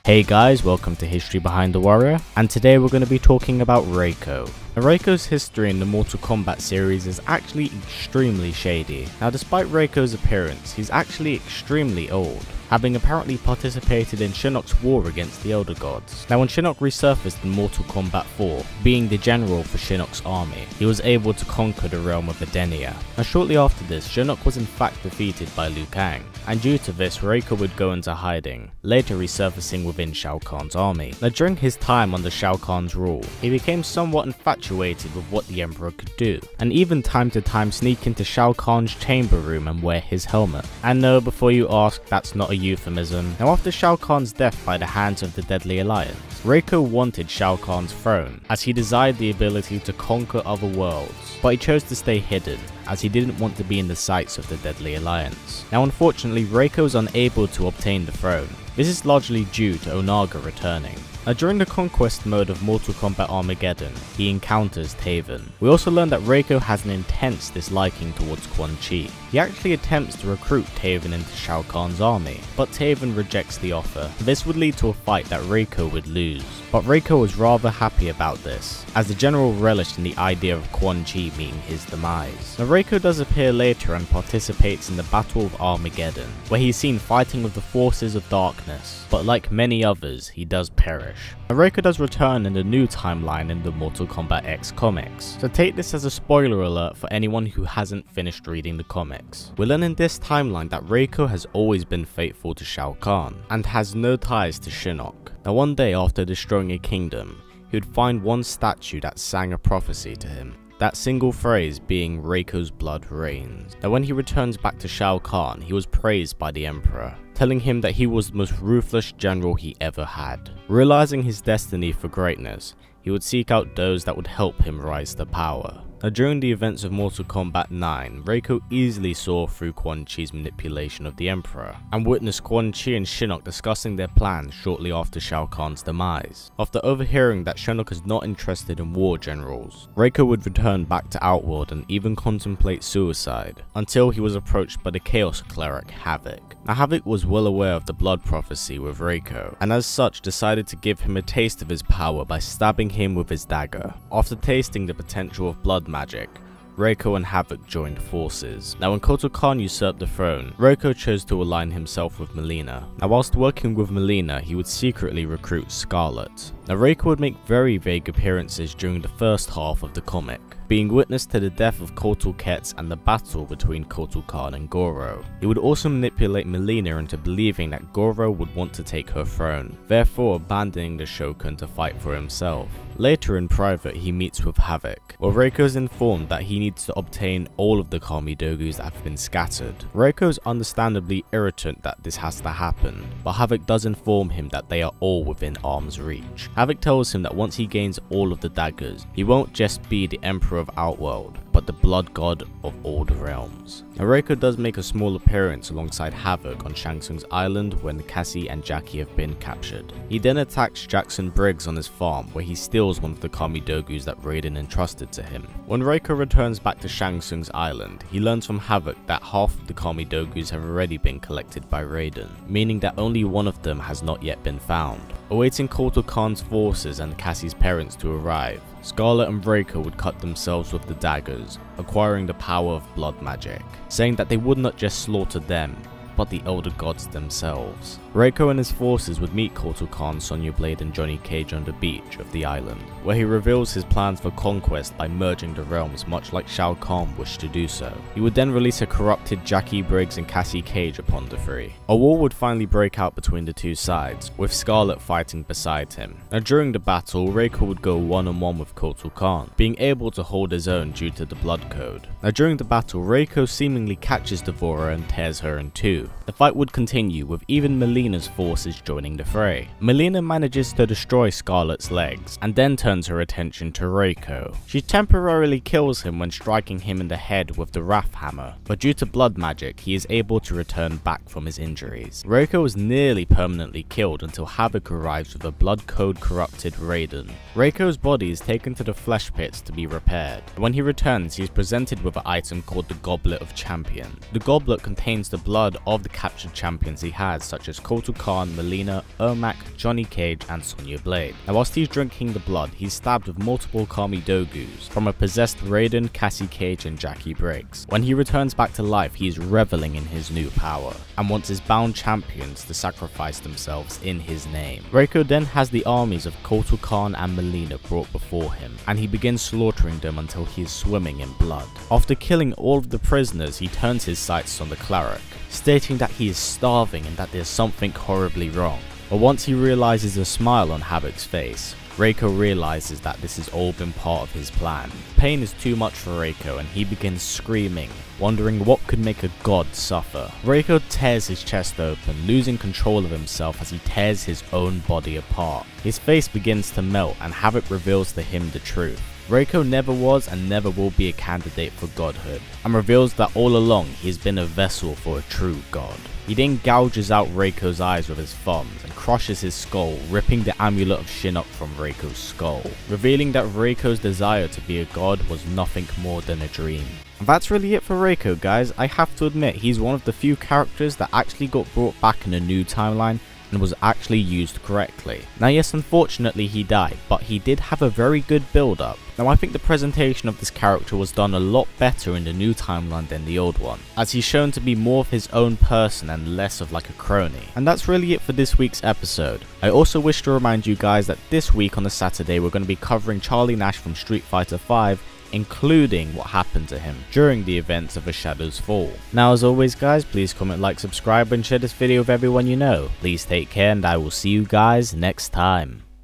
Hey guys, welcome to History Behind the Warrior, and today we're going to be talking about Reiko. Now, Reiko's history in the Mortal Kombat series is actually extremely shady. Now, despite Reiko's appearance, he's actually extremely old, having apparently participated in Shinnok's war against the Elder Gods. Now, when Shinnok resurfaced in Mortal Kombat 4, being the general for Shinnok's army, he was able to conquer the realm of Edenia. Now, shortly after this, Shinnok was in fact defeated by Liu Kang, and due to this, Reiko would go into hiding, later resurfacing within Shao Kahn's army. Now, during his time under Shao Kahn's rule, he became somewhat infatuated with what the Emperor could do, and even time to time sneak into Shao Kahn's chamber room and wear his helmet. And no, before you ask, that's not a euphemism. Now, after Shao Kahn's death by the hands of the Deadly Alliance, Reiko wanted Shao Kahn's throne, as he desired the ability to conquer other worlds, but he chose to stay hidden, as he didn't want to be in the sights of the Deadly Alliance. Now, unfortunately, Reiko is unable to obtain the throne. This is largely due to Onaga returning. Now, during the conquest mode of Mortal Kombat Armageddon, he encounters Taven. We also learn that Reiko has an intense disliking towards Quan Chi. He actually attempts to recruit Taven into Shao Kahn's army, but Taven rejects the offer. This would lead to a fight that Reiko would lose, but Reiko was rather happy about this, as the general relished in the idea of Quan Chi meeting his demise. Now, Reiko does appear later and participates in the Battle of Armageddon, where he's seen fighting with the forces of darkness, but like many others, he does perish. Now, Reiko does return in the new timeline in the Mortal Kombat X comics, so take this as a spoiler alert for anyone who hasn't finished reading the comics. We learn in this timeline that Reiko has always been faithful to Shao Kahn, and has no ties to Shinnok. Now, one day after destroying a kingdom, he would find one statue that sang a prophecy to him. That single phrase being Reiko's blood reigns. Now, when he returns back to Shao Kahn, he was praised by the Emperor, telling him that he was the most ruthless general he ever had. Realizing his destiny for greatness, he would seek out those that would help him rise to power. Now, during the events of Mortal Kombat 9, Reiko easily saw through Quan Chi's manipulation of the Emperor, and witnessed Quan Chi and Shinnok discussing their plans shortly after Shao Kahn's demise. After overhearing that Shinnok is not interested in war generals, Reiko would return back to Outworld and even contemplate suicide, until he was approached by the Chaos Cleric Havoc. Now, Havoc was well aware of the blood prophecy with Reiko, and as such decided to give him a taste of his power by stabbing him with his dagger. After tasting the potential of blood magic, Reiko and Havoc joined forces. Now, when Kotal Kahn usurped the throne, Reiko chose to align himself with Mileena. Now, whilst working with Mileena, he would secretly recruit Scarlet. Now, Reiko would make very vague appearances during the first half of the comic, being witness to the death of Kotal Ketz and the battle between Kotal Kahn and Goro. He would also manipulate Mileena into believing that Goro would want to take her throne, therefore abandoning the Shogun to fight for himself. Later in private, he meets with Havoc, where Reiko is informed that he needs to obtain all of the Kami Dogus that have been scattered. Reiko is understandably irritant that this has to happen, but Havoc does inform him that they are all within arm's reach. Havoc tells him that once he gains all of the daggers, he won't just be the Emperor of Outworld, but the blood god of all the realms. Now, Reiko does make a small appearance alongside Havoc on Shang Tsung's island when Cassie and Jackie have been captured. He then attacks Jackson Briggs on his farm, where he steals one of the Kami Dogus that Raiden entrusted to him. When Reiko returns back to Shang Tsung's island, he learns from Havoc that half of the Kami Dogus have already been collected by Raiden, meaning that only one of them has not yet been found. Awaiting Kotal Kahn's forces and Cassie's parents to arrive, Scarlet and Reiko would cut themselves with the daggers, acquiring the power of blood magic, saying that they would not just slaughter them, but the Elder Gods themselves. Reiko and his forces would meet Kotal Kahn, Sonya Blade and Johnny Cage on the beach of the island, where he reveals his plans for conquest by merging the realms much like Shao Kahn wished to do so. He would then release a corrupted Jackie Briggs and Cassie Cage upon the three. A war would finally break out between the two sides, with Scarlet fighting beside him. Now, during the battle, Reiko would go one-on-one with Kotal Kahn, being able to hold his own due to the blood code. Now, during the battle, Reiko seemingly catches Devora and tears her in two. The fight would continue, with even Mileena's forces joining the fray. Mileena manages to destroy Scarlet's legs, and then turns her attention to Reiko. She temporarily kills him when striking him in the head with the Wrath Hammer, but due to blood magic, he is able to return back from his injuries. Reiko is nearly permanently killed until Havoc arrives with a blood code corrupted Raiden. Reiko's body is taken to the flesh pits to be repaired. When he returns, he is presented with an item called the Goblet of Champion. The goblet contains the blood of of the captured champions he has, such as Kotal Khan, Melina, Ermac, Johnny Cage and Sonya Blade. Now whilst he's drinking the blood, he's stabbed with multiple Kami Dogus from a possessed Raiden, Cassie Cage and Jackie Briggs. When he returns back to life, he is reveling in his new power and wants his bound champions to sacrifice themselves in his name. Reiko then has the armies of Kotal Khan and Melina brought before him, and he begins slaughtering them until he is swimming in blood. After killing all of the prisoners, he turns his sights on the cleric, stating that he is starving and that there's something horribly wrong. But once he realizes a smile on Havoc's face, Reiko realizes that this has all been part of his plan. Pain is too much for Reiko and he begins screaming, wondering what could make a god suffer. Reiko tears his chest open, losing control of himself as he tears his own body apart. His face begins to melt and Havoc reveals to him the truth. Reiko never was and never will be a candidate for godhood, and reveals that all along he has been a vessel for a true god. He then gouges out Reiko's eyes with his thumbs and crushes his skull, ripping the amulet of Shinnok from Reiko's skull, revealing that Reiko's desire to be a god was nothing more than a dream. And that's really it for Reiko, guys. I have to admit, he's one of the few characters that actually got brought back in a new timeline and was actually used correctly. Now yes, unfortunately he died, but he did have a very good build up. Now I think the presentation of this character was done a lot better in the new timeline than the old one, as he's shown to be more of his own person and less of like a crony. And that's really it for this week's episode. I also wish to remind you guys that this week on a Saturday we're going to be covering Charlie Nash from Street Fighter V, including what happened to him during the events of A Shadow's Fall. Now as always guys, please comment, like, subscribe and share this video with everyone you know. Please take care and I will see you guys next time.